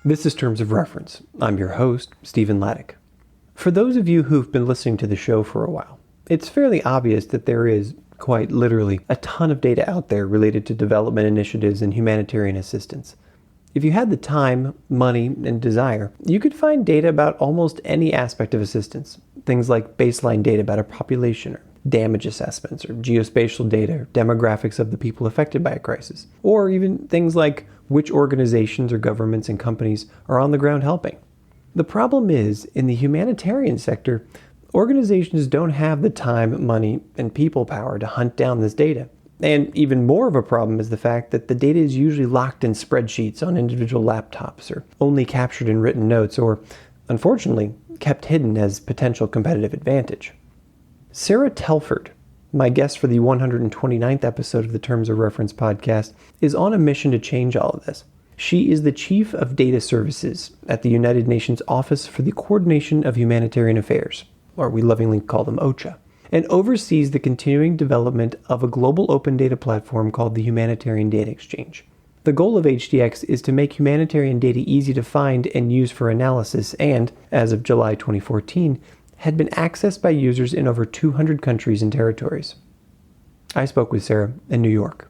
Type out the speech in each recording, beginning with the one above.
This is Terms of Reference. I'm your host, Stephen Laddick. For those of you who've been listening to the show for a while, it's fairly obvious that there is, quite literally, a ton of data out there related to development initiatives and humanitarian assistance. If you had the time, money, and desire, you could find data about almost any aspect of assistance. Things like baseline data about a population, or damage assessments, or geospatial data, or demographics of the people affected by a crisis, or even things like which organizations or governments and companies are on the ground helping. The problem is, in the humanitarian sector, organizations don't have the time, money, and people power to hunt down this data. And even more of a problem is the fact that the data is usually locked in spreadsheets on individual laptops, or only captured in written notes, or, unfortunately, kept hidden as potential competitive advantage. Sarah Telford, my guest for the 129th episode of the Terms of Reference podcast, is on a mission to change all of this. She is the Chief of Data Services at the United Nations Office for the Coordination of Humanitarian Affairs, or we lovingly call them OCHA, and oversees the continuing development of a global open data platform called the Humanitarian Data Exchange. The goal of HDX is to make humanitarian data easy to find and use for analysis and, as of July 2014, had been accessed by users in over 200 countries and territories. I spoke with Sarah in New York.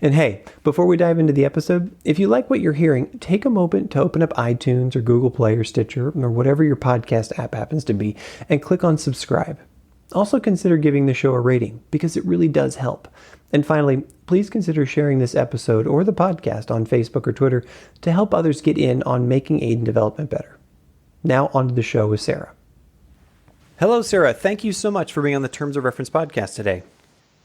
And hey, before we dive into the episode, if you like what you're hearing, take a moment to open up iTunes or Google Play or Stitcher or whatever your podcast app happens to be and click on subscribe. Also consider giving the show a rating because it really does help. And finally, please consider sharing this episode or the podcast on Facebook or Twitter to help others get in on making aid and development better. Now on to the show with Sarah. Hello, Sarah. Thank you so much for being on the Terms of Reference podcast today.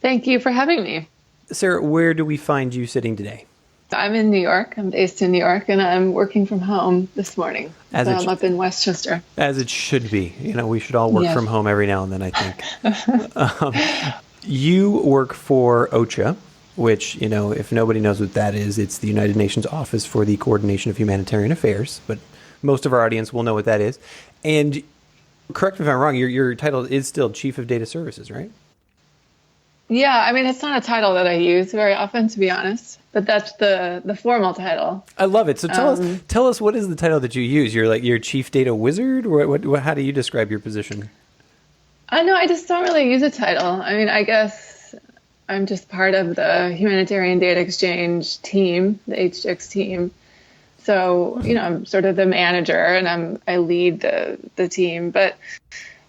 Thank you for having me. Sarah, where do we find you sitting today? I'm in New York. I'm based in New York, and I'm working from home this morning. I'm up in Westchester. As it should be. You know, we should all work from home every now and then, I think. You work for OCHA, which, you know, if nobody knows what that is, it's the United Nations Office for the Coordination of Humanitarian Affairs, but most of our audience will know what that is. And correct me if I'm wrong, your title is still Chief of Data Services, right? Yeah, I mean, it's not a title that I use very often, to be honest, but that's the formal title. I love it. So tell us what is the title that you use? You're Chief Data Wizard? What how do you describe your position? No, I just don't really use a title. I mean, I guess I'm just part of the Humanitarian Data Exchange team, the HDX team. So, you know, I'm sort of the manager and I lead the team, but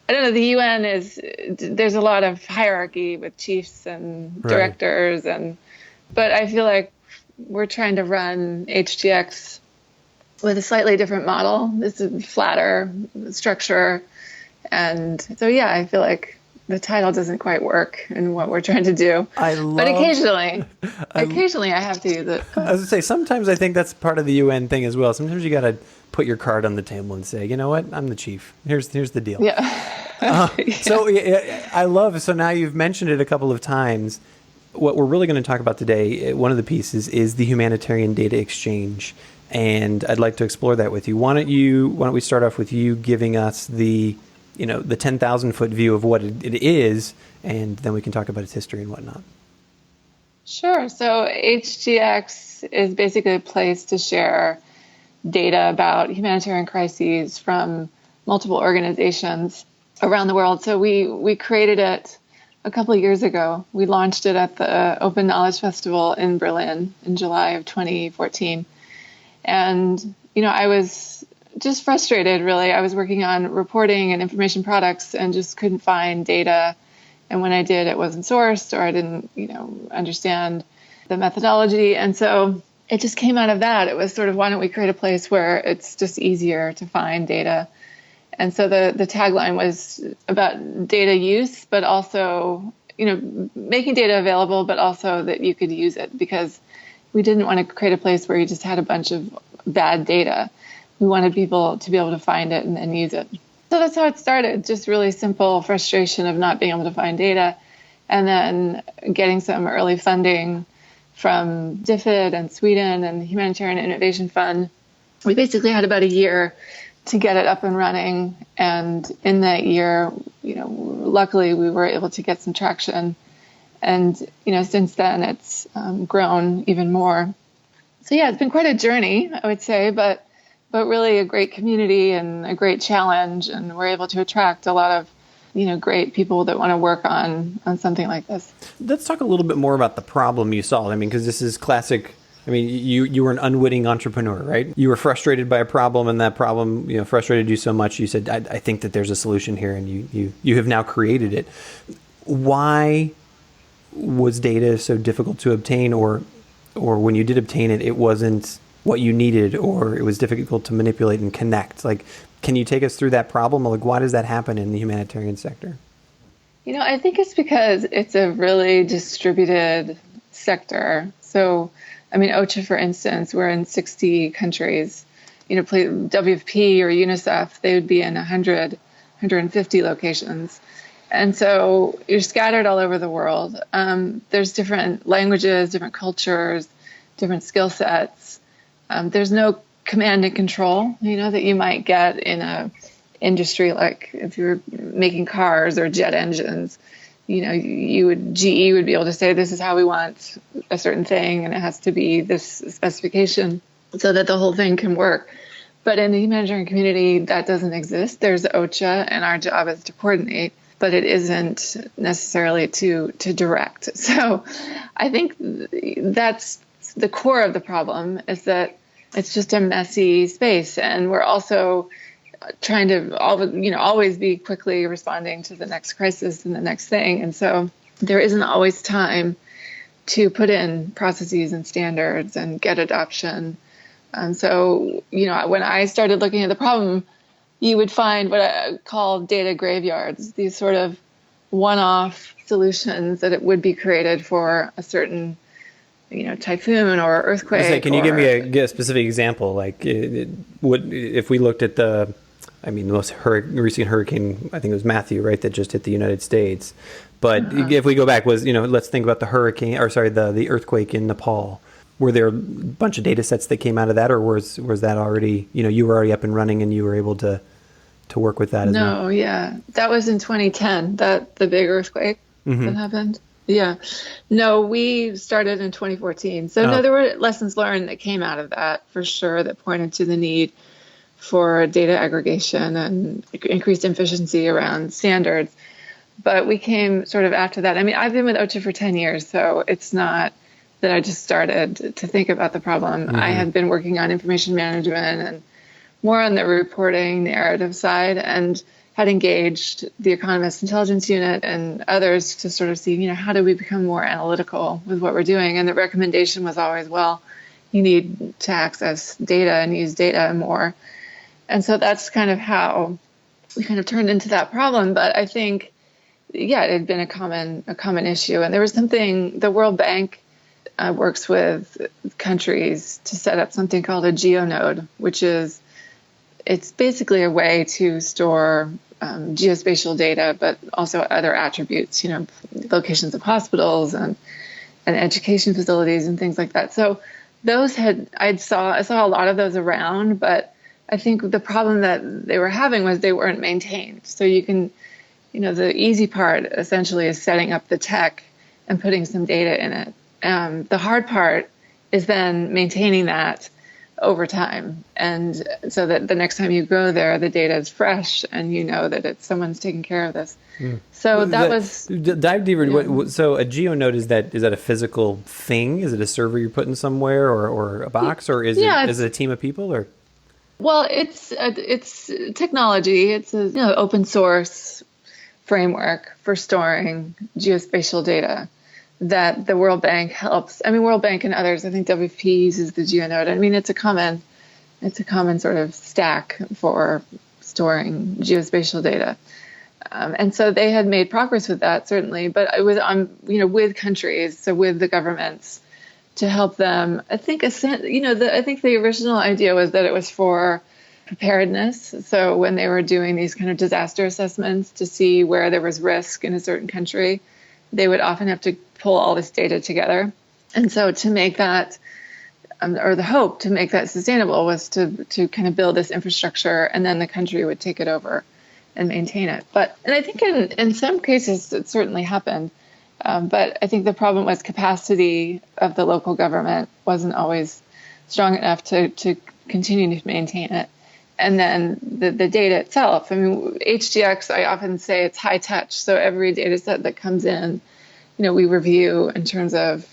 I don't know, the UN there's a lot of hierarchy with chiefs and directors, but I feel like we're trying to run HDX with a slightly different model. This is flatter structure. And so, yeah, I feel like the title doesn't quite work in what we're trying to do. But occasionally I have to use it. I was going to say, sometimes I think that's part of the UN thing as well. Sometimes you got to put your card on the table and say, you know what, I'm the chief. Here's the deal. Yeah. So I love, so now you've mentioned it a couple of times. What we're really going to talk about today, one of the pieces is the Humanitarian Data Exchange. And I'd like to explore that with you. Why don't we start off with you giving us the 10,000 foot view of what it is, and then we can talk about its history and whatnot. Sure. So HDX is basically a place to share data about humanitarian crises from multiple organizations around the world. So we created it a couple of years ago. We launched it at the Open Knowledge Festival in Berlin in July of 2014. And, you know, I was just frustrated, really. I was working on reporting and information products and just couldn't find data. And when I did, it wasn't sourced, or I didn't, understand the methodology. And so it just came out of that. It was sort of, why don't we create a place where it's just easier to find data? And so the tagline was about data use, but also, making data available, but also that you could use it, because we didn't want to create a place where you just had a bunch of bad data. We wanted people to be able to find it and then use it. So that's how it started, just really simple frustration of not being able to find data, and then getting some early funding from DFID and Sweden and the Humanitarian Innovation Fund. We basically had about a year to get it up and running, and in that year, luckily we were able to get some traction, and since then it's grown even more. So yeah, it's been quite a journey, I would say, but but really a great community and a great challenge. And we're able to attract a lot of great people that want to work on something like this. Let's talk a little bit more about the problem you solved. I mean, because this is classic. I mean, you were an unwitting entrepreneur, right? You were frustrated by a problem, and that problem, frustrated you so much. You said, "I think that there's a solution here," and you have now created it. Why was data so difficult to obtain, or when you did obtain it, it wasn't what you needed, or it was difficult to manipulate and connect? Like, can you take us through that problem? Like, why does that happen in the humanitarian sector? I think it's because it's a really distributed sector. So, I mean, OCHA, for instance, we're in 60 countries. WFP or UNICEF, they would be in 100, 150 locations. And so you're scattered all over the world. There's different languages, different cultures, different skill sets. There's no command and control, that you might get in a industry like if you're making cars or jet engines. GE would be able to say, this is how we want a certain thing, and it has to be this specification so that the whole thing can work. But in the humanitarian community, that doesn't exist. There's OCHA, and our job is to coordinate, but it isn't necessarily to direct. So I think that's the core of the problem, is that it's just a messy space, and we're also trying to always be quickly responding to the next crisis and the next thing. And so there isn't always time to put in processes and standards and get adoption. And so, when I started looking at the problem, you would find what I call data graveyards, these sort of one-off solutions that it would be created for a certain typhoon or earthquake. Can you give me a specific example? Like, if we looked at the most recent hurricane, I think it was Matthew, right, that just hit the United States. But if we go back, let's think about the earthquake in Nepal. Were there a bunch of data sets that came out of that, or was that already, you were already up and running and you were able to work with that as well? No, yeah. That was in 2010, the big earthquake that happened. Yeah. No, we started in 2014. So no, there were lessons learned that came out of that for sure, that pointed to the need for data aggregation and increased efficiency around standards. But we came sort of after that. I mean, I've been with OCHA for 10 years, so it's not that I just started to think about the problem. I had been working on information management and more on the reporting narrative side, and had engaged the Economist Intelligence Unit and others to sort of see, how do we become more analytical with what we're doing? And the recommendation was always, well, you need to access data and use data more. And so that's kind of how we kind of turned into that problem. But I think, it had been a common issue. And there was something, the World Bank works with countries to set up something called a geonode, which is, it's basically a way to store geospatial data, but also other attributes, locations of hospitals and education facilities and things like that. So those I saw a lot of those around, but I think the problem that they were having was they weren't maintained. So you can, the easy part essentially is setting up the tech and putting some data in it. The hard part is then maintaining that over time, and so that the next time you go there, the data is fresh and that someone's taking care of this. So that was dive deeper. Yeah. So a geonode, is that a physical thing? Is it a server you're putting somewhere, or a box, or is it a team of people, or? Well, it's technology. It's a open source framework for storing geospatial data that the World Bank helps. I mean, World Bank and others, I think WFP uses the geonode. I mean, it's a common sort of stack for storing geospatial data. And so they had made progress with that, certainly, but it was on, with countries, so with the governments, to help them. I think, I think the original idea was that it was for preparedness. So when they were doing these kind of disaster assessments to see where there was risk in a certain country, they would often have to pull all this data together. And so to make that, or the hope to make that sustainable, was to kind of build this infrastructure, and then the country would take it over and maintain it. And I think in some cases it certainly happened. But I think the problem was capacity of the local government wasn't always strong enough to continuing to maintain it. And then the data itself, I mean, HDX, I often say it's high touch. So every data set that comes in, we review in terms of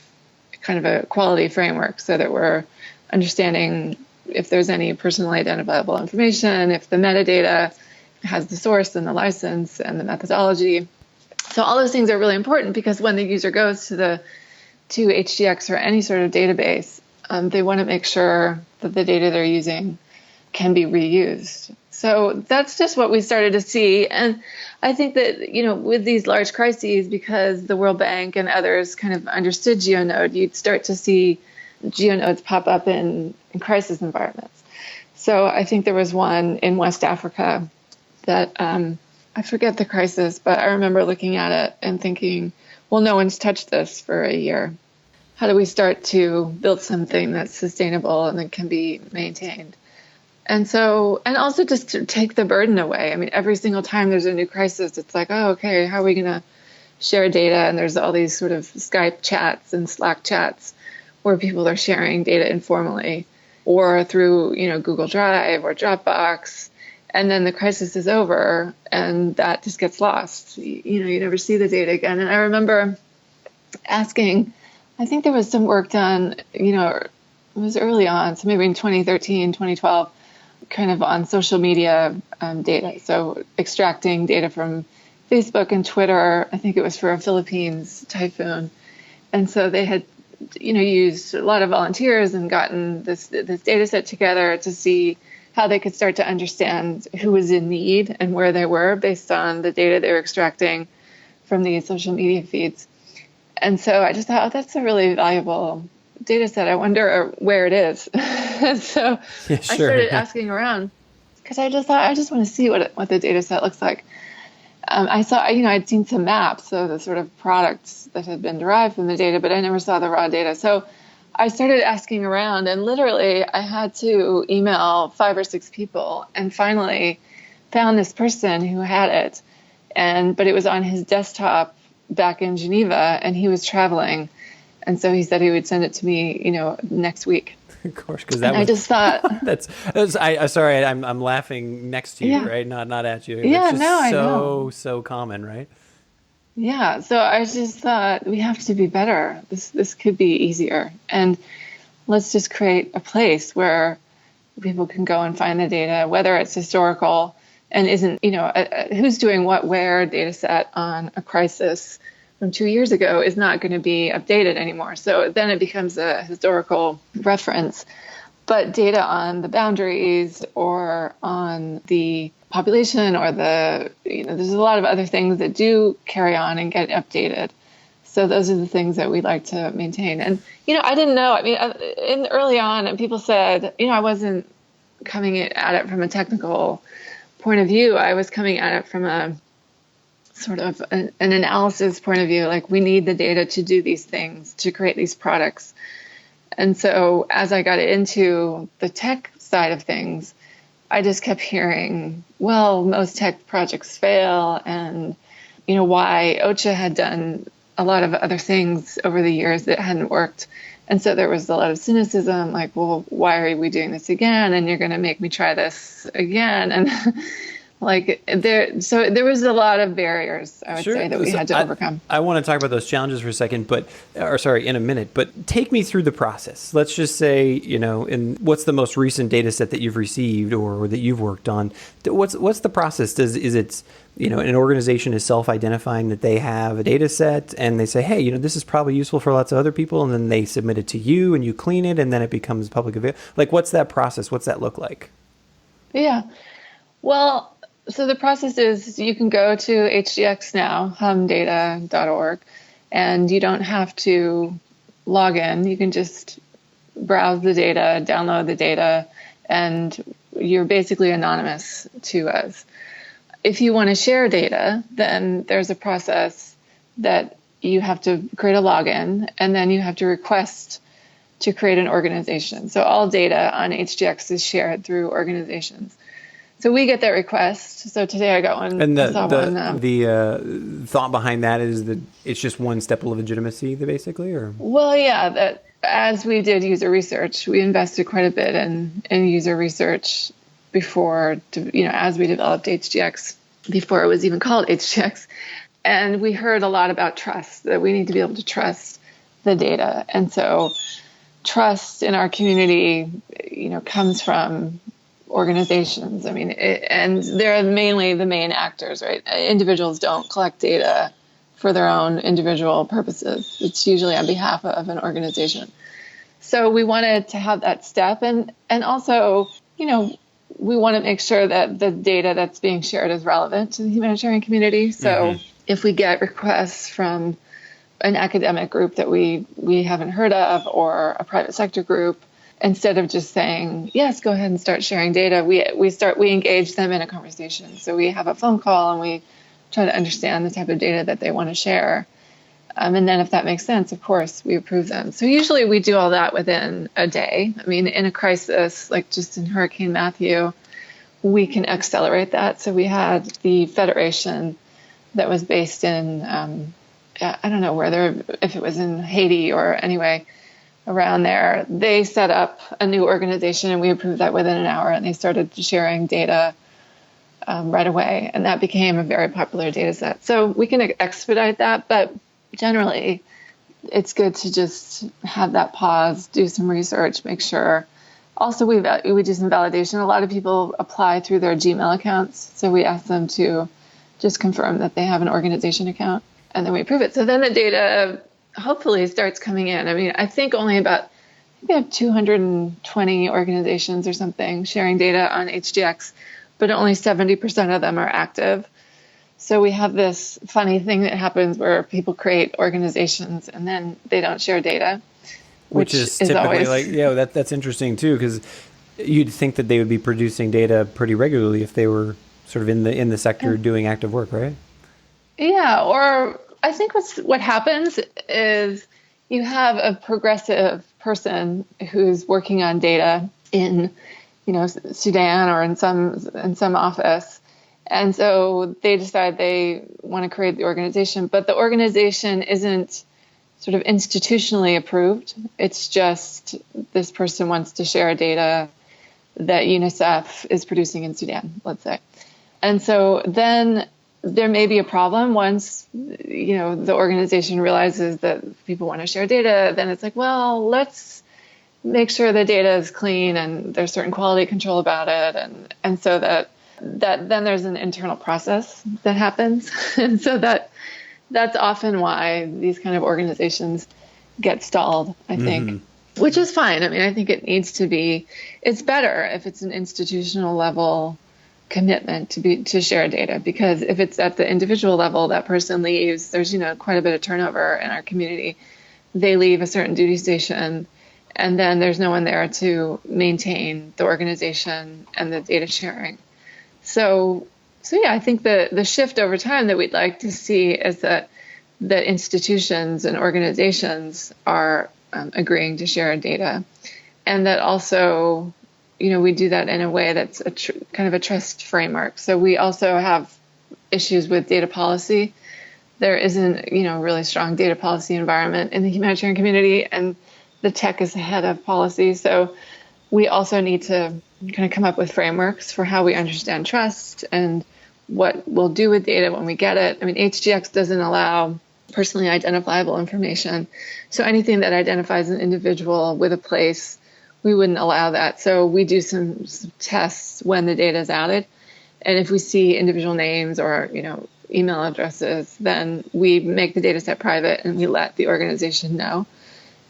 kind of a quality framework so that we're understanding if there's any personally identifiable information, if the metadata has the source and the license and the methodology. So all those things are really important because when the user goes to HDX or any sort of database, they want to make sure that the data they're using can be reused. So that's just what we started to see. And I think that, with these large crises, because the World Bank and others kind of understood GeoNode, you'd start to see GeoNodes pop up in crisis environments. So I think there was one in West Africa that, I forget the crisis, but I remember looking at it and thinking, well, no one's touched this for a year. How do we start to build something that's sustainable and that can be maintained? And also just to take the burden away. I mean, every single time there's a new crisis, it's like, oh, okay, how are we going to share data? And there's all these sort of Skype chats and Slack chats where people are sharing data informally or through, Google Drive or Dropbox. And then the crisis is over and that just gets lost. You never see the data again. And I remember asking, I think there was some work done, it was early on, so maybe in 2013, 2012, kind of on social media data. So extracting data from Facebook and Twitter. I think it was for a Philippines typhoon. And so they had, used a lot of volunteers and gotten this data set together to see how they could start to understand who was in need and where they were based on the data they were extracting from these social media feeds. And so I just thought, that's a really valuable data set. I wonder where it is. And so yeah, I started asking around because I just thought, I just want to see what the data set looks like. I saw, I'd seen some maps of the sort of products that had been derived from the data, but I never saw the raw data. So I started asking around, and literally I had to email 5 or 6 people and finally found this person who had it. But it was on his desktop back in Geneva, and he was traveling. And so he said he would send it to me, next week. Of course, because I just thought sorry, I'm laughing next to you, yeah. Right? Not at you. Yeah, just I know. So common, right? Yeah. So I just thought we have to be better. This could be easier, and let's just create a place where people can go and find the data, whether it's historical and isn't, who's doing what where data set on a crisis from 2 years ago is not going to be updated anymore. So then it becomes a historical reference. But data on the boundaries or on the population or there's a lot of other things that do carry on and get updated. So those are the things that we like to maintain. And, I didn't know. I mean, early on, and people said, I wasn't coming at it from a technical point of view. I was coming at it from a sort of an analysis point of view, like we need the data to do these things, to create these products. And so as I got into the tech side of things, I just kept hearing, well, most tech projects fail, and, why OCHA had done a lot of other things over the years that hadn't worked. And so there was a lot of cynicism, like, well, why are we doing this again? And you're going to make me try this again. And there was a lot of barriers, I would say, that we had to overcome. I want to talk about those challenges for a second, in a minute, but take me through the process. Let's just say, in what's the most recent data set that you've received or that you've worked on? What's the process? Is it, an organization is self-identifying that they have a data set and they say, hey, this is probably useful for lots of other people, and then they submit it to you and you clean it and then it becomes public available? Like, what's that process? What's that look like? Yeah. Well, so the process is you can go to HDX now, humdata.org, and you don't have to log in. You can just browse the data, download the data, and you're basically anonymous to us. If you want to share data, then there's a process that you have to create a login, and then you have to request to create an organization. So all data on HDX is shared through organizations. So we get that request. So today I got one. And the thought behind that is that it's just one step of legitimacy, basically, or? Well, yeah. as we did user research, we invested quite a bit in user research before, as we developed HGX, before it was even called HGX. And we heard a lot about trust, that we need to be able to trust the data. And so trust in our community, comes from organizations. And they're mainly the main actors, right? Individuals don't collect data for their own individual purposes. It's usually on behalf of an organization. So we wanted to have that step. And also, we want to make sure that the data that's being shared is relevant to the humanitarian community. So if we get requests from an academic group that we haven't heard of, or a private sector group, instead of just saying, yes, go ahead and start sharing data, we engage them in a conversation. So we have a phone call and we try to understand the type of data that they want to share. And then if that makes sense, of course, we approve them. So usually we do all that within a day. In a crisis, like just in Hurricane Matthew, we can accelerate that. So we had the Federation that was based in, I don't know if it was in Haiti or anyway, around there. They set up a new organization and we approved that within an hour, and they started sharing data right away. And that became a very popular data set. So we can expedite that, but generally it's good to just have that pause, do some research, make sure. Also, we do some validation. A lot of people apply through their Gmail accounts. So we ask them to just confirm that they have an organization account, and then we approve it. So then the data hopefully starts coming in. I think only about, we have 220 organizations or something sharing data on HGX, but only 70% of them are active. So we have this funny thing that happens where people create organizations and then they don't share data, which is typically always... that's interesting too, because you'd think that they would be producing data pretty regularly if they were sort of in the sector doing active work, right? Yeah, or I think what happens is you have a progressive person who's working on data in, Sudan or in some office. And so they decide they want to create the organization, but the organization isn't sort of institutionally approved. It's just this person wants to share data that UNICEF is producing in Sudan, let's say. And so then there may be a problem once, the organization realizes that people want to share data. Then it's like, well, let's make sure the data is clean and there's certain quality control about it. And so that then there's an internal process that happens. And so that's often why these kind of organizations get stalled, I think, which is fine. I think it needs to be, it's better if it's an institutional level commitment to share data, because if it's at the individual level, that person leaves, there's, quite a bit of turnover in our community. They leave a certain duty station and then there's no one there to maintain the organization and the data sharing. So yeah, I think the shift over time that we'd like to see is that institutions and organizations are agreeing to share data, and that also, we do that in a way that's kind of a trust framework. So we also have issues with data policy. There isn't, really strong data policy environment in the humanitarian community, and the tech is ahead of policy. So we also need to kind of come up with frameworks for how we understand trust and what we'll do with data when we get it. HGX doesn't allow personally identifiable information. So anything that identifies an individual with a place, we wouldn't allow that. So we do some tests when the data is added. And if we see individual names or, email addresses, then we make the data set private and we let the organization know.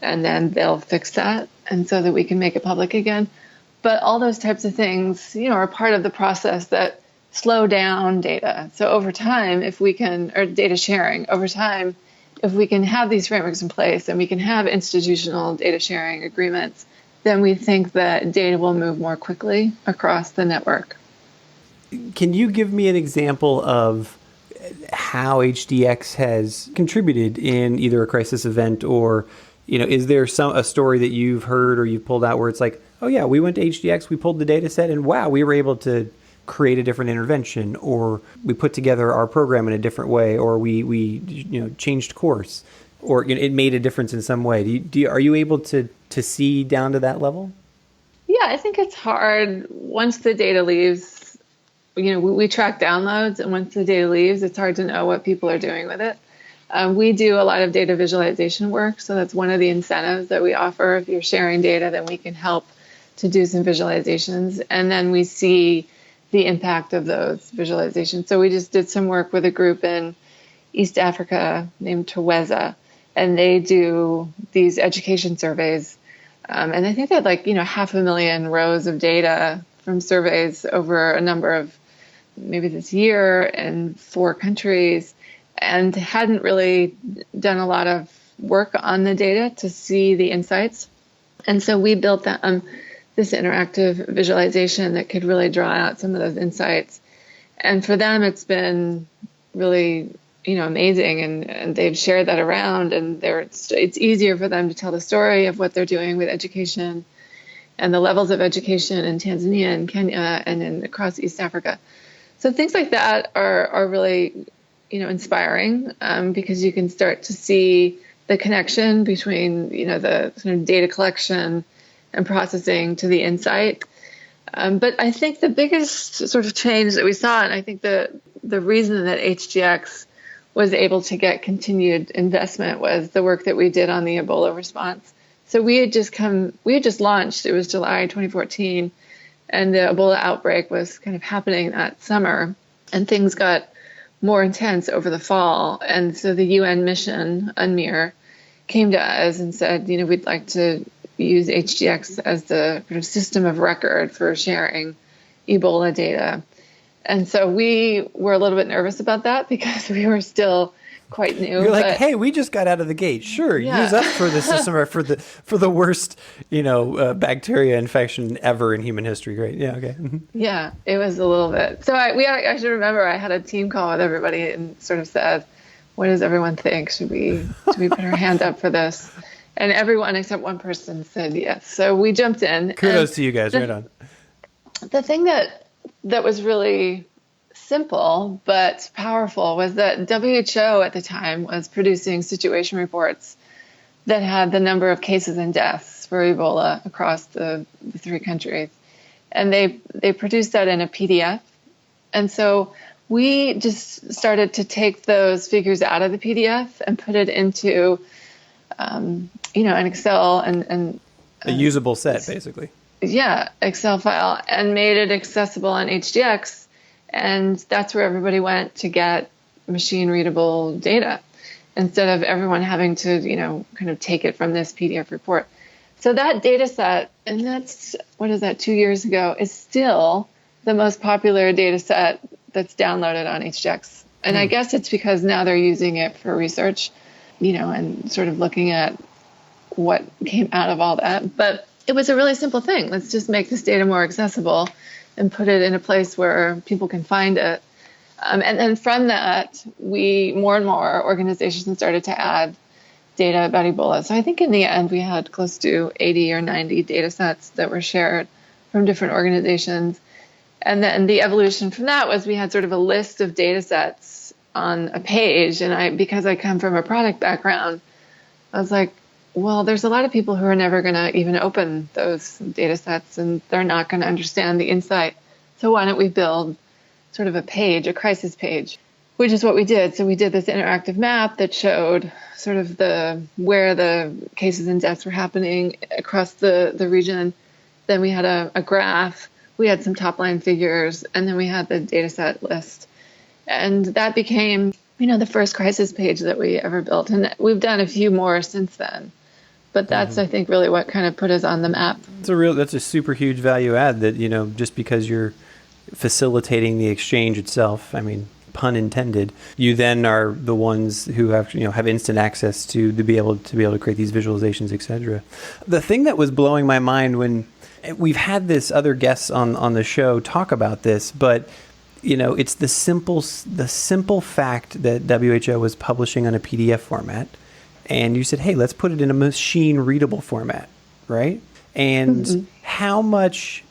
And then they'll fix that, and so that we can make it public again. But all those types of things, are part of the process that slow down data. So over time, or data sharing, over time, if we can have these frameworks in place and we can have institutional data sharing agreements, then we think that data will move more quickly across the network. Can you give me an example of how HDX has contributed in either a crisis event, or, is there a story that you've heard or you've pulled out where it's like, oh yeah, we went to HDX, we pulled the data set, and wow, we were able to create a different intervention, or we put together our program in a different way, or we changed course. or it made a difference in some way. Are you able to see down to that level? Yeah, I think it's hard once the data leaves. We track downloads, and once the data leaves, it's hard to know what people are doing with it. We do a lot of data visualization work, so that's one of the incentives that we offer. If you're sharing data, then we can help to do some visualizations, and then we see the impact of those visualizations. So we just did some work with a group in East Africa named TOR129, and they do these education surveys. And I think they had 500,000 rows of data from surveys over a number of maybe this year in 4 countries, and hadn't really done a lot of work on the data to see the insights. And so we built this interactive visualization that could really draw out some of those insights. And for them, it's been really amazing, and they've shared that around, and it's easier for them to tell the story of what they're doing with education and the levels of education in Tanzania and Kenya and across East Africa. So things like that are really inspiring, because you can start to see the connection between the sort of data collection and processing to the insight. But I think the biggest sort of change that we saw, and I think the reason that HGX was able to get continued investment, was the work that we did on the Ebola response. So we had just launched, it was July 2014, and the Ebola outbreak was kind of happening that summer, and things got more intense over the fall. And so the UN mission, UNMIR, came to us and said, we'd like to use HGX as the kind of system of record for sharing Ebola data. And so we were a little bit nervous about that because we were still quite new. You're like, hey, we just got out of the gate. Sure, yeah. Use us for the system for the worst, bacteria infection ever in human history. Great, yeah, okay. Yeah, it was a little bit. So I should remember I had a team call with everybody and sort of said, what does everyone think? Should we put our hand up for this? And everyone except one person said yes. So we jumped in. Kudos to you guys. Right on. The thing that was really simple but powerful was that WHO at the time was producing situation reports that had the number of cases and deaths for Ebola across the 3 countries. And they produced that in a PDF. And so we just started to take those figures out of the PDF and put it into an Excel and a usable set, basically. Yeah, Excel file, and made it accessible on HGX. And that's where everybody went to get machine readable data instead of everyone having to, kind of take it from this PDF report. So that data set, and that's, 2 years ago, is still the most popular data set that's downloaded on HGX. And I guess it's because now they're using it for research, and sort of looking at what came out of all that. But it was a really simple thing. Let's just make this data more accessible and put it in a place where people can find it. And then from that, more and more organizations started to add data about Ebola. So I think in the end, we had close to 80 or 90 data sets that were shared from different organizations. And then the evolution from that was we had sort of a list of data sets on a page. And because I come from a product background, I was like, well, there's a lot of people who are never going to even open those data sets, and they're not going to understand the insight. So why don't we build sort of a crisis page, which is what we did. So we did this interactive map that showed sort of where the cases and deaths were happening across the region. Then we had a graph. We had some top line figures, and then we had the data set list. And that became, the first crisis page that we ever built. And we've done a few more since then. But that's, I think, really what kind of put us on the map. That's a super huge value add that, just because you're facilitating the exchange itself, I mean, pun intended, you then are the ones who have instant access to be able to create these visualizations, etc. The thing that was blowing my mind when we've had this other guests on the show talk about this, but it's the simple fact that WHO was publishing on a PDF format. And you said, hey, let's put it in a machine readable format, right? And how much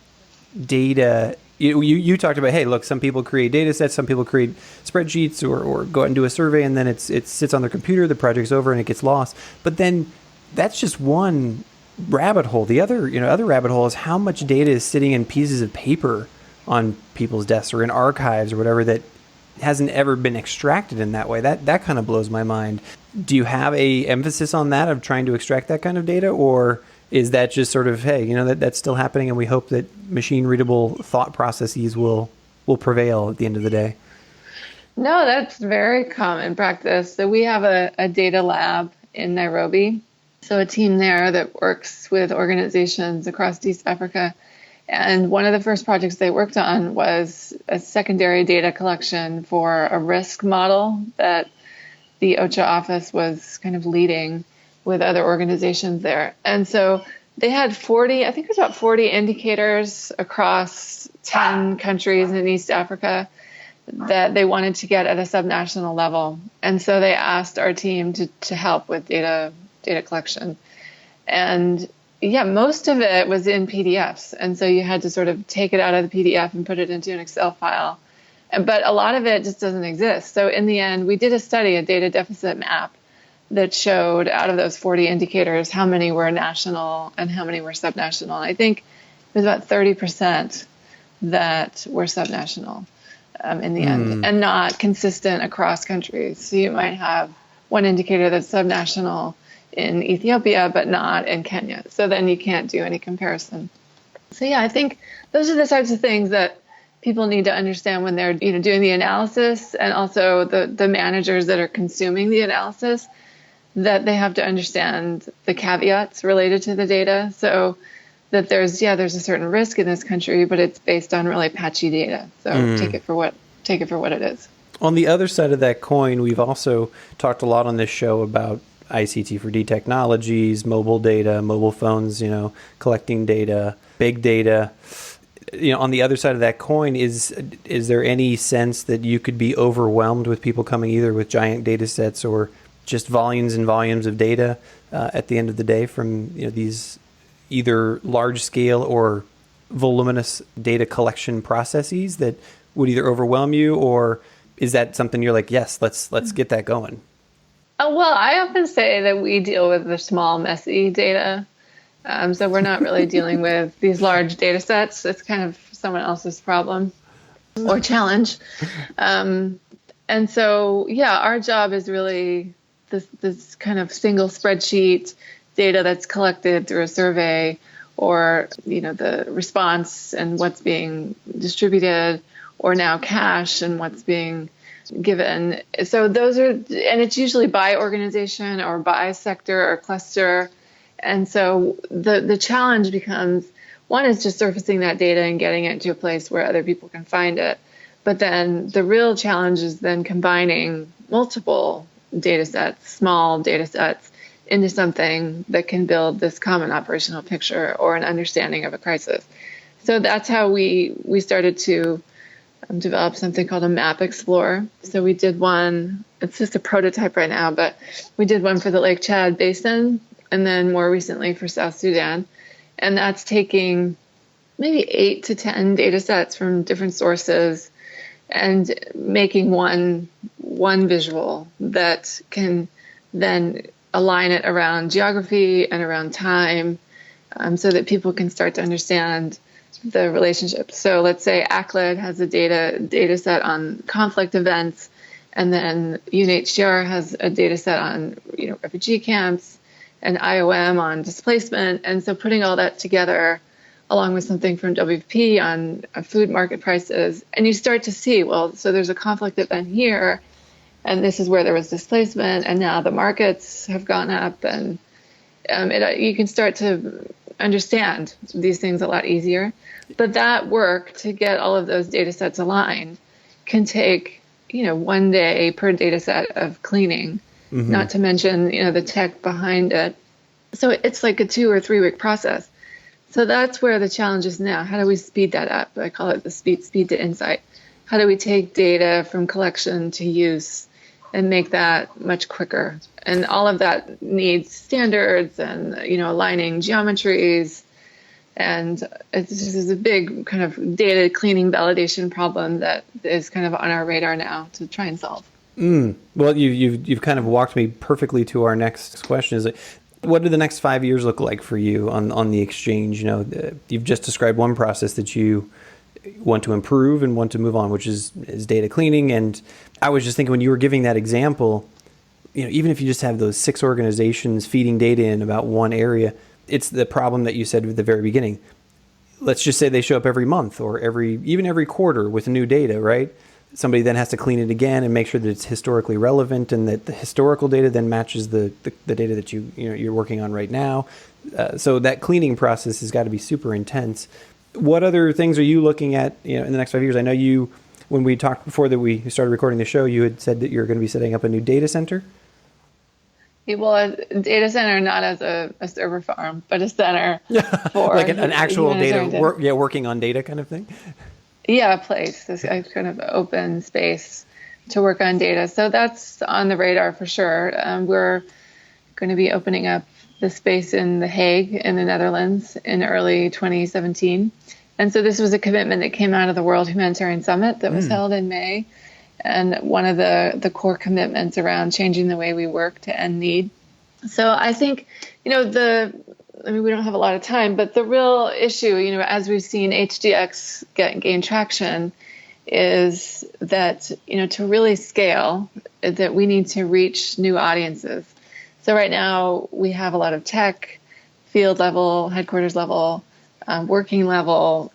data you talked about, hey, look, some people create data sets, some people create spreadsheets or go out and do a survey, and then it sits on their computer, the project's over, and it gets lost. But then that's just one rabbit hole. The other rabbit hole is how much data is sitting in pieces of paper on people's desks or in archives or whatever that hasn't ever been extracted in that way. That kind of blows my mind. Do you have a emphasis on that of trying to extract that kind of data, or is that just sort of, hey, that's still happening, and we hope that machine readable thought processes will prevail at the end of the day? No, that's very common practice. So we have a data lab in Nairobi. So a team there that works with organizations across East Africa. And one of the first projects they worked on was a secondary data collection for a risk model that the OCHA office was kind of leading with other organizations there. And so they had 40, I think it was about 40 indicators across 10 countries in East Africa that they wanted to get at a subnational level. And so they asked our team to help with data collection. And yeah, most of it was in PDFs. And so you had to sort of take it out of the PDF and put it into an Excel file. But a lot of it just doesn't exist. So in the end, we did a study, a data deficit map, that showed out of those 40 indicators how many were national and how many were subnational. And I think it was about 30% that were subnational in the end, and not consistent across countries. So you might have one indicator that's subnational in Ethiopia, but not in Kenya. So then you can't do any comparison. So yeah, I think those are the types of things that people need to understand when they're doing the analysis, and also the managers that are consuming the analysis, that they have to understand the caveats related to the data. So that there's a certain risk in this country, but it's based on really patchy data. So take it for what it is. On the other side of that coin, we've also talked a lot on this show about ICT4D technologies, mobile data, mobile phones, collecting data, big data. On the other side of that coin, is there any sense that you could be overwhelmed with people coming either with giant data sets or just volumes and volumes of data at the end of the day from these either large scale or voluminous data collection processes that would either overwhelm you, or is that something you're like, yes, let's get that going? Well, I often say that we deal with the small, messy data. So we're not really dealing with these large data sets. It's kind of someone else's problem or challenge. And so, yeah, our job is really this kind of single spreadsheet data that's collected through a survey, or the response and what's being distributed, or now cash and what's being given. So those are, and it's usually by organization or by sector or cluster. And so the challenge becomes, one is just surfacing that data and getting it to a place where other people can find it. But then the real challenge is then combining multiple data sets, small data sets, into something that can build this common operational picture or an understanding of a crisis. So that's how we started to develop something called a map explorer. So we did one, it's just a prototype right now, but we did one for the Lake Chad Basin, and then more recently for South Sudan. And that's taking maybe 8 to 10 data sets from different sources and making one visual that can then align it around geography and around time, so that people can start to understand the relationship. So let's say ACLED has a data set on conflict events, and then UNHCR has a data set on refugee camps, and IOM on displacement. And so putting all that together along with something from WFP on food market prices, and you start to see, well, so there's a conflict event here, and this is where there was displacement, and now the markets have gone up, and you can start to understand these things a lot easier. But that work to get all of those data sets aligned can take, 1 day per data set of cleaning, not to mention, the tech behind it. So it's like a 2 or 3 week process. So that's where the challenge is now. How do we speed that up? I call it the speed to insight. How do we take data from collection to use and make that much quicker? And all of that needs standards and, aligning geometries And this is a big kind of data cleaning validation problem that is kind of on our radar now to try and solve. Well, you've kind of walked me perfectly to our next question. Is what do the next 5 years look like for you on the exchange? You've just described one process that you want to improve and want to move on, which is data cleaning. And I was just thinking when you were giving that example, even if you just have those 6 organizations feeding data in about one area, it's the problem that you said at the very beginning. Let's just say they show up every month or even every quarter with new data, right? Somebody then has to clean it again and make sure that it's historically relevant and that the historical data then matches the data that you're working on right now. So that cleaning process has got to be super intense. What other things are you looking at in the next 5 years? I know when we talked before that we started recording the show, you had said that you're going to be setting up a new data center. Well, a data center not as a server farm, but a center for like an actual data. Working on data kind of thing. Yeah, a place, this kind of open space to work on data. So that's on the radar for sure. We're going to be opening up the space in The Hague in the Netherlands in early 2017. And so this was a commitment that came out of the World Humanitarian Summit that was held in May. And one of the core commitments around changing the way we work to end need. So I think, we don't have a lot of time, but the real issue, as we've seen HDX gain traction, is that, to really scale, that we need to reach new audiences. So right now we have a lot of tech, field level, headquarters level, working level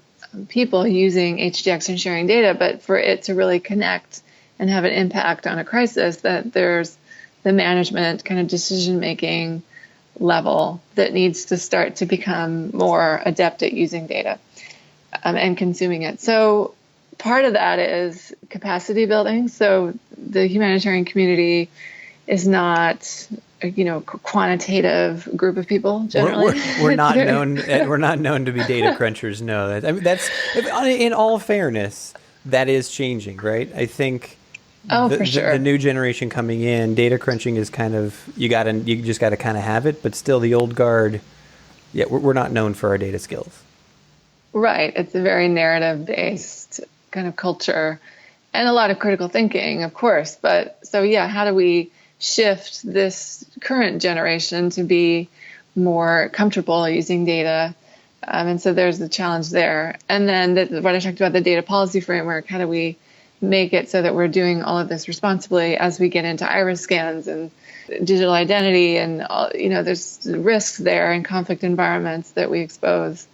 people using HDX and sharing data, but for it to really connect and have an impact on a crisis, that there's the management kind of decision-making level that needs to start to become more adept at using data and consuming it. So part of that is capacity building. So the humanitarian community is not a quantitative group of people generally. We're not known. We're not known to be data crunchers. No, that's in all fairness, that is changing, right? I think. For sure. The new generation coming in, data crunching is kind of you just got to kind of have it, but still the old guard. Yeah, we're not known for our data skills. Right. It's a very narrative based kind of culture, and a lot of critical thinking, of course. But so how do we shift this current generation to be more comfortable using data? And so there's the challenge there. And then what I talked about, the data policy framework. How do we make it so that we're doing all of this responsibly as we get into iris scans and digital identity and all, there's risks there in conflict environments that we expose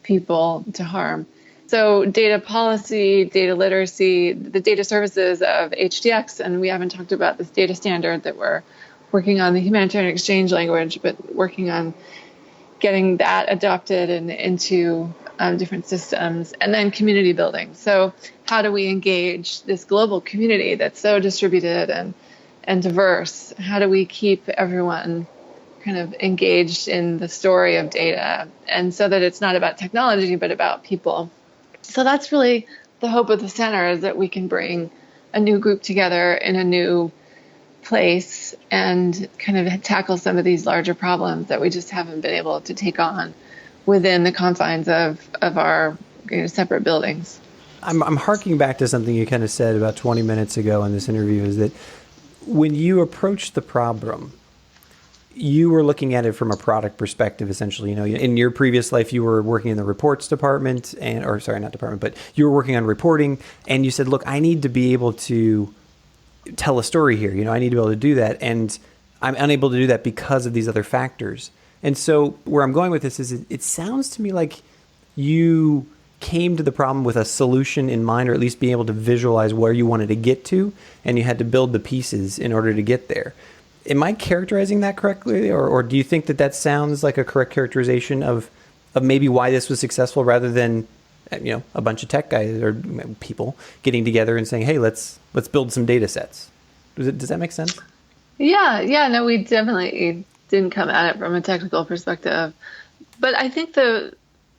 people to harm. So data policy, data literacy, the data services of HDX, and we haven't talked about this data standard that we're working on, the humanitarian exchange language, but working on getting that adopted and into different systems, and then community building. So how do we engage this global community that's so distributed and diverse? How do we keep everyone kind of engaged in the story of data, and so that it's not about technology, but about people? So that's really the hope of the center, is that we can bring a new group together in a new place and kind of tackle some of these larger problems that we just haven't been able to take on within the confines of our separate buildings. I'm harking back to something you kind of said about 20 minutes ago in this interview, is that when you approached the problem, you were looking at it from a product perspective, essentially. In your previous life, you were working in the reports department but you were working on reporting, and you said, look, I need to be able to tell a story here. I need to be able to do that. And I'm unable to do that because of these other factors. And so where I'm going with this is it sounds to me like you came to the problem with a solution in mind, or at least being able to visualize where you wanted to get to, and you had to build the pieces in order to get there. Am I characterizing that correctly? Or do you think that sounds like a correct characterization of maybe why this was successful, rather than a bunch of tech guys or people getting together and saying, hey, let's build some data sets? Does that make sense? Yeah, no, we definitely didn't come at it from a technical perspective. But I think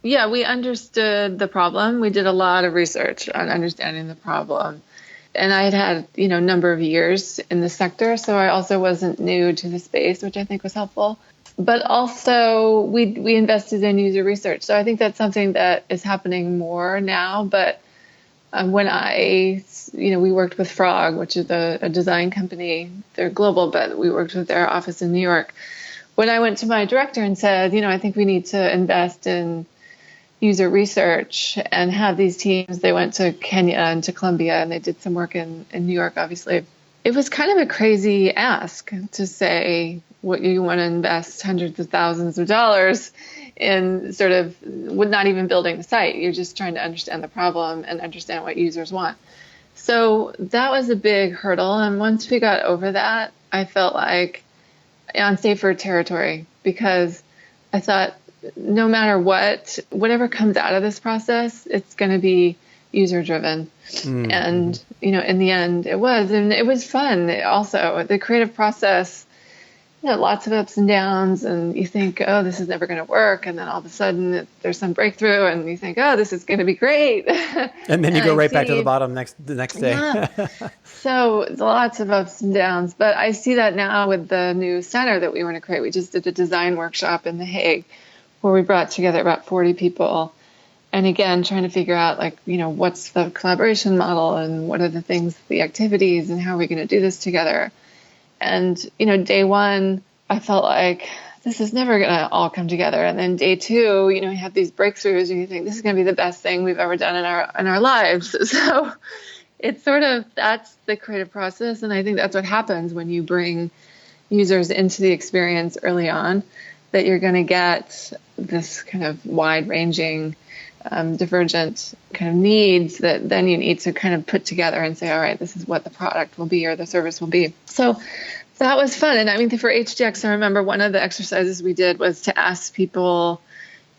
we understood the problem. We did a lot of research on understanding the problem. And I had a number of years in the sector, so I also wasn't new to the space, which I think was helpful. But also we invested in user research. So I think that's something that is happening more now. But when we worked with Frog, which is a design company. They're global, but we worked with their office in New York. When I went to my director and said, I think we need to invest in user research and have these teams, they went to Kenya and to Colombia, and they did some work in New York, obviously. It was kind of a crazy ask to say what you want to invest hundreds of thousands of dollars in sort of not even building the site. You're just trying to understand the problem and understand what users want. So that was a big hurdle. And once we got over that, I felt like on safer territory, because I thought no matter whatever comes out of this process, it's going to be user driven. Mm-hmm. And, in the end it was, and it was fun. Also, the creative process, lots of ups and downs, and you think, oh, this is never going to work. And then all of a sudden there's some breakthrough and you think, oh, this is going to be great. And then you go right back to the bottom the next day. Yeah. So lots of ups and downs, but I see that now with the new center that we want to create. We just did a design workshop in The Hague where we brought together about 40 people. And again, trying to figure out what's the collaboration model and what are the activities and how are we going to do this together? And, day one, I felt like this is never going to all come together. And then day two, you have these breakthroughs and you think this is going to be the best thing we've ever done in our lives. So it's sort of, that's the creative process. And I think that's what happens when you bring users into the experience early on, that you're going to get this kind of wide ranging, divergent kind of needs that then you need to kind of put together and say, all right, this is what the product will be or the service will be. So that was fun. And I mean, for HDX, I remember one of the exercises we did was to ask people,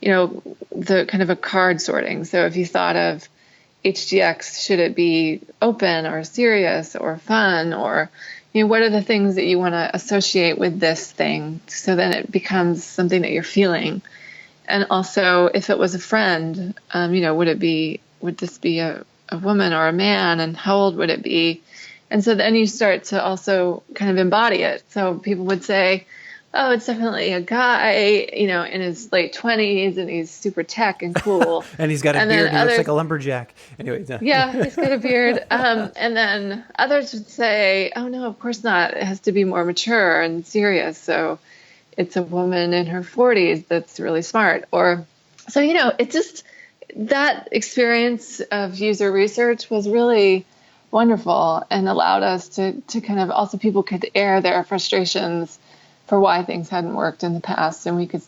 the kind of a card sorting. So if you thought of HDX, should it be open or serious or fun, or what are the things that you want to associate with this thing, so then it becomes something that you're feeling. And also, if it was a friend, would this be a woman or a man, and how old would it be? And so then you start to also kind of embody it. So people would say, oh, it's definitely a guy, in his late 20s, and he's super tech and cool. And he's got a beard, and he looks like a lumberjack. Anyway, yeah, he's got a beard. And then others would say, oh, no, of course not. It has to be more mature and serious. So it's a woman in her 40s that's really smart. Or so, it's just that experience of user research was really wonderful and allowed us to kind of, also people could air their frustrations for why things hadn't worked in the past. And we could,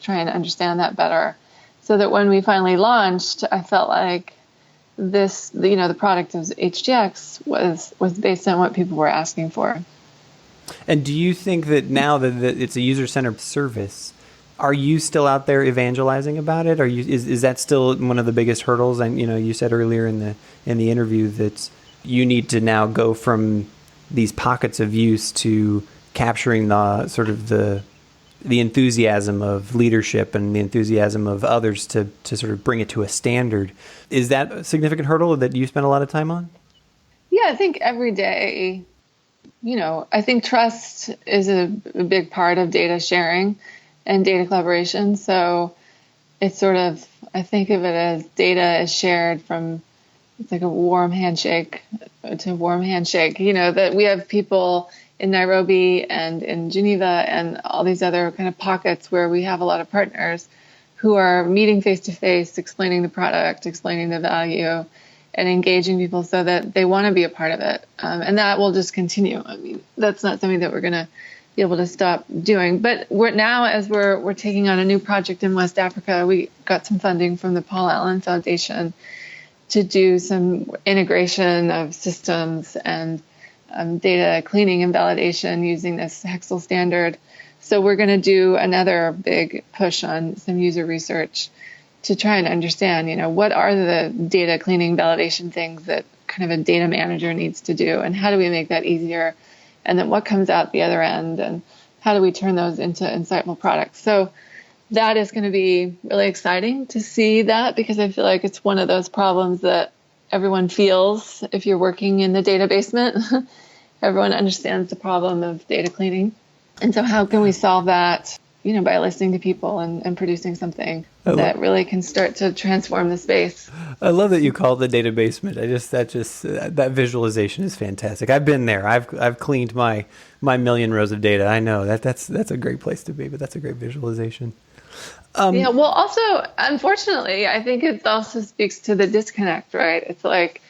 try and understand that better, so that when we finally launched, I felt like this, the product of HGX was based on what people were asking for. And do you think that now that it's a user-centered service, are you still out there evangelizing about it? Is that still one of the biggest hurdles? And you said earlier in the interview that you need to now go from these pockets of use to capturing the sort of the enthusiasm of leadership and the enthusiasm of others to sort of bring it to a standard. Is that a significant hurdle that you spend a lot of time on? Yeah, I think every day, I think trust is a big part of data sharing and data collaboration. So it's sort of, I think of it as data is shared from, it's like a warm handshake to warm handshake, that we have people in Nairobi and in Geneva and all these other kind of pockets where we have a lot of partners who are meeting face to face, explaining the product, explaining the value, and engaging people so that they want to be a part of it. And that will just continue. I mean, that's not something that we're going to be able to stop doing. But as we're taking on a new project in West Africa, we got some funding from the Paul Allen Foundation to do some integration of systems and data cleaning and validation using this Hexel standard. So we're going to do another big push on some user research to try and understand, what are the data cleaning validation things that kind of a data manager needs to do, and how do we make that easier? And then what comes out the other end, and how do we turn those into insightful products? So that is going to be really exciting to see that, because I feel like it's one of those problems that everyone feels if you're working in the data basement. Everyone understands the problem of data cleaning. And so how can we solve that, by listening to people and producing something that really can start to transform the space. I love that you call it the data basement. That visualization is fantastic. I've been there. I've cleaned my million rows of data. I know that's a great place to be, but that's a great visualization. Yeah, well, also, unfortunately, I think it also speaks to the disconnect, right? It's like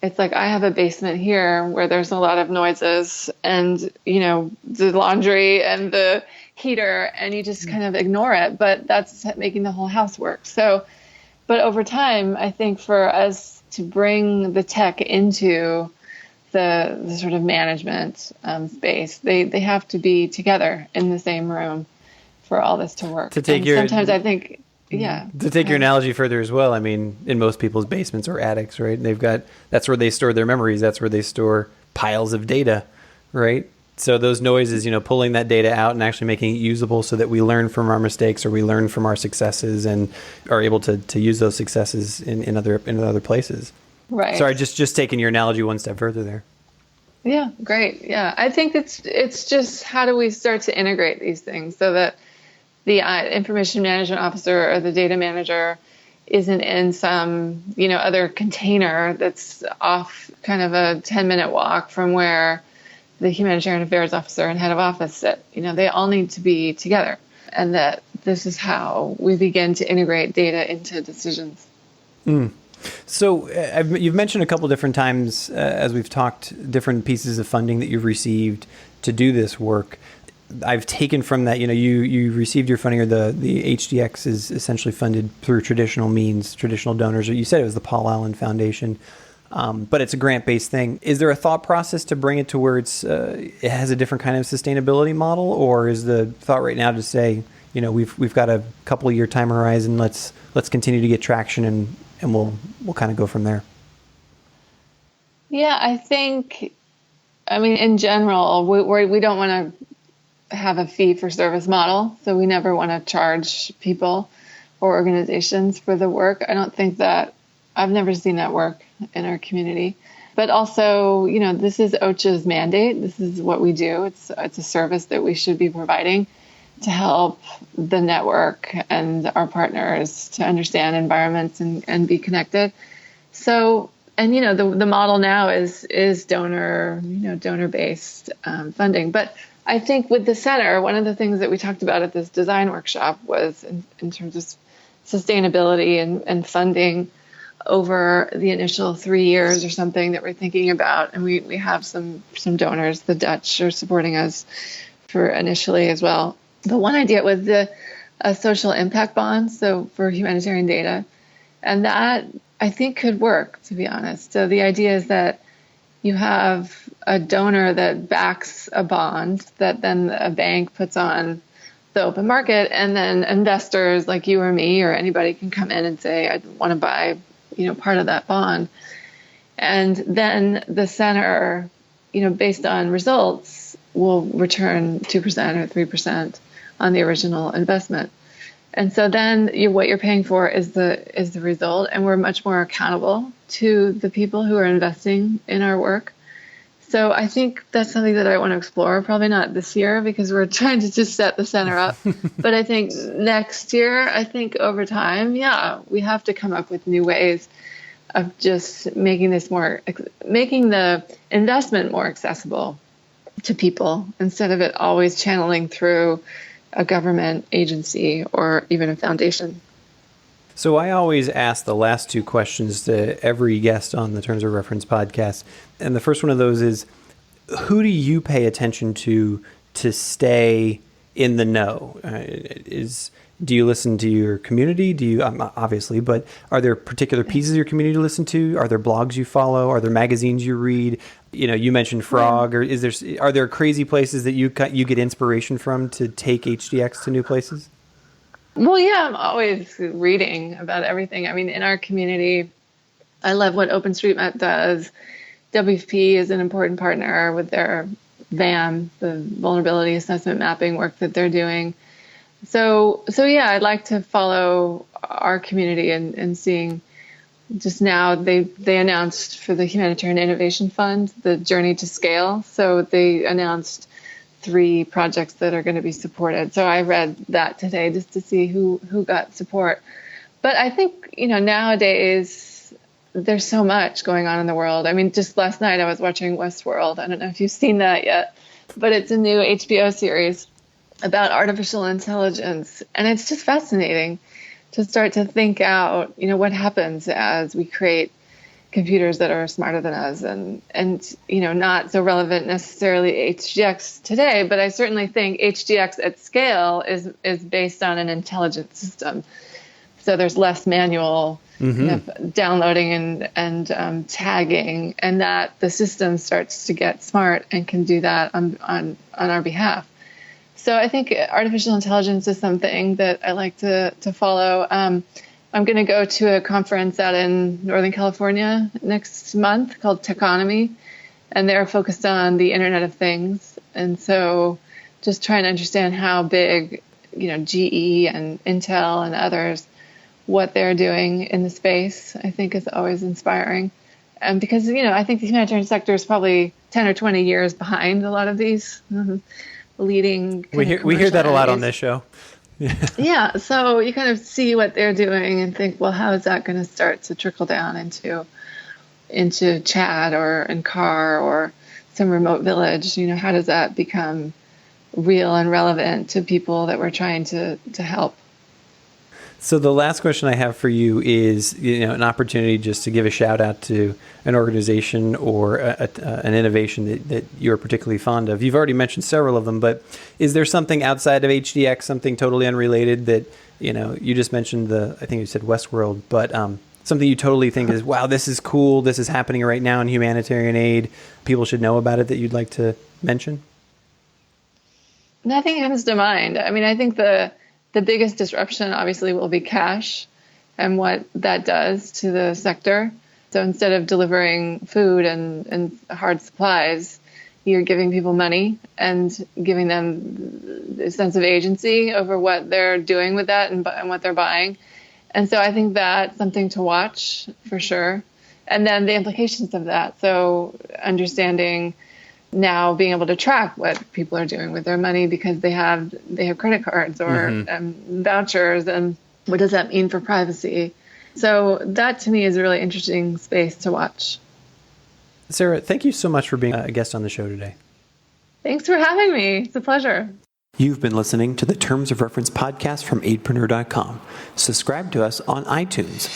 I have a basement here where there's a lot of noises and, the laundry and the heater, and you just kind of ignore it, but that's making the whole house work. So, but over time, I think for us to bring the tech into the sort of management space, they have to be together in the same room for all this to work. Sometimes I think, To take your analogy further as well, I mean, in most people's basements or attics, right? That's where they store their memories. That's where they store piles of data, right? So those noises, pulling that data out and actually making it usable so that we learn from our mistakes or we learn from our successes and are able to use those successes in other places. Right. Sorry, just taking your analogy one step further there. Yeah, great. Yeah, I think it's just how do we start to integrate these things so that the information management officer or the data manager isn't in some, other container that's off kind of a 10-minute walk from where the humanitarian affairs officer and head of office sit. They all need to be together, and that this is how we begin to integrate data into decisions. So you've mentioned a couple different times as we've talked different pieces of funding that you've received to do this work. I've taken from that, you received your funding, or the HDX is essentially funded through traditional means, traditional donors. Or you said it was the Paul Allen Foundation, but it's a grant-based thing. Is there a thought process to bring it to where it has a different kind of sustainability model, or is the thought right now to say, we've got a couple of year time horizon, let's continue to get traction and we'll kind of go from there? Yeah, I think, in general, we don't want to have a fee for service model. So we never want to charge people or organizations for the work. I don't think I've never seen that work in our community. But also, this is OCHA's mandate. This is what we do. It's a service that we should be providing to help the network and our partners to understand environments and be connected. So, and the model now is donor-based funding. But I think with the center, one of the things that we talked about at this design workshop was in terms of sustainability and funding over the initial 3 years or something that we're thinking about. And we have some donors. The Dutch are supporting us for initially as well. The one idea was a social impact bond, so for humanitarian data. And that, I think, could work, to be honest. So the idea is that you have a donor that backs a bond that then a bank puts on the open market, and then investors like you or me or anybody can come in and say, I want to buy, part of that bond. And then the center, based on results, will return 2% or 3% on the original investment. And so then what you're paying for is the result, and we're much more accountable to the people who are investing in our work. So I think that's something that I want to explore. Probably not this year because we're trying to just set the center up. But I think next year, over time, we have to come up with new ways of just making the investment more accessible to people instead of it always channeling through a government agency or even a foundation. So I always ask the last two questions to every guest on the Terms of Reference podcast. And the first one of those is, who do you pay attention to stay in the know? Do you listen to your community? Do you, obviously, but are there particular pieces of your community to listen to? Are there blogs you follow? Are there magazines you read? You mentioned Frog, or are there crazy places that you get inspiration from to take HDX to new places? Well, yeah, I'm always reading about everything. In our community, I love what OpenStreetMap does. WFP is an important partner with their VAM, the vulnerability assessment mapping work that they're doing. So yeah, I'd like to follow our community and seeing. Just now, they announced for the Humanitarian Innovation Fund the Journey to Scale. So they announced 3 projects that are going to be supported. So I read that today just to see who got support. But I think, nowadays there's so much going on in the world. I mean, just last night I was watching Westworld. I don't know if you've seen that yet, but it's a new HBO series about artificial intelligence. And it's just fascinating to start to think out, what happens as we create computers that are smarter than us, and not so relevant necessarily HGX today, but I certainly think HGX at scale is based on an intelligent system. So there's less manual downloading and tagging, and that the system starts to get smart and can do that on our behalf. So I think artificial intelligence is something that I like to follow. I'm going to go to a conference out in Northern California next month called Techonomy, and they're focused on the Internet of Things. And so just trying to understand how big, GE and Intel and others, what they're doing in the space, I think is always inspiring. And because, I think the humanitarian sector is probably 10 or 20 years behind a lot of these leading. We hear that a lot on this show. Yeah, so you kind of see what they're doing and think, well, how is that going to start to trickle down into Chad or in Car or some remote village? How does that become real and relevant to people that we're trying to help? So the last question I have for you is, an opportunity just to give a shout out to an organization or an innovation that you're particularly fond of. You've already mentioned several of them, but is there something outside of HDX, something totally unrelated that, you just mentioned I think you said Westworld, but something you totally think is, wow, this is cool, this is happening right now in humanitarian aid, people should know about it, that you'd like to mention? Nothing comes to mind. I mean, I think the biggest disruption obviously will be cash and what that does to the sector. So instead of delivering food and hard supplies, you're giving people money and giving them a sense of agency over what they're doing with that and what they're buying. And so I think that's something to watch for sure. And then the implications of that. So understanding now being able to track what people are doing with their money because they have credit cards or vouchers, and what does that mean for privacy? So that to me is a really interesting space to watch. Sarah, thank you so much for being a guest on the show today. Thanks for having me. It's a pleasure. You've been listening to the Terms of Reference podcast from aidpreneur.com. Subscribe to us on iTunes.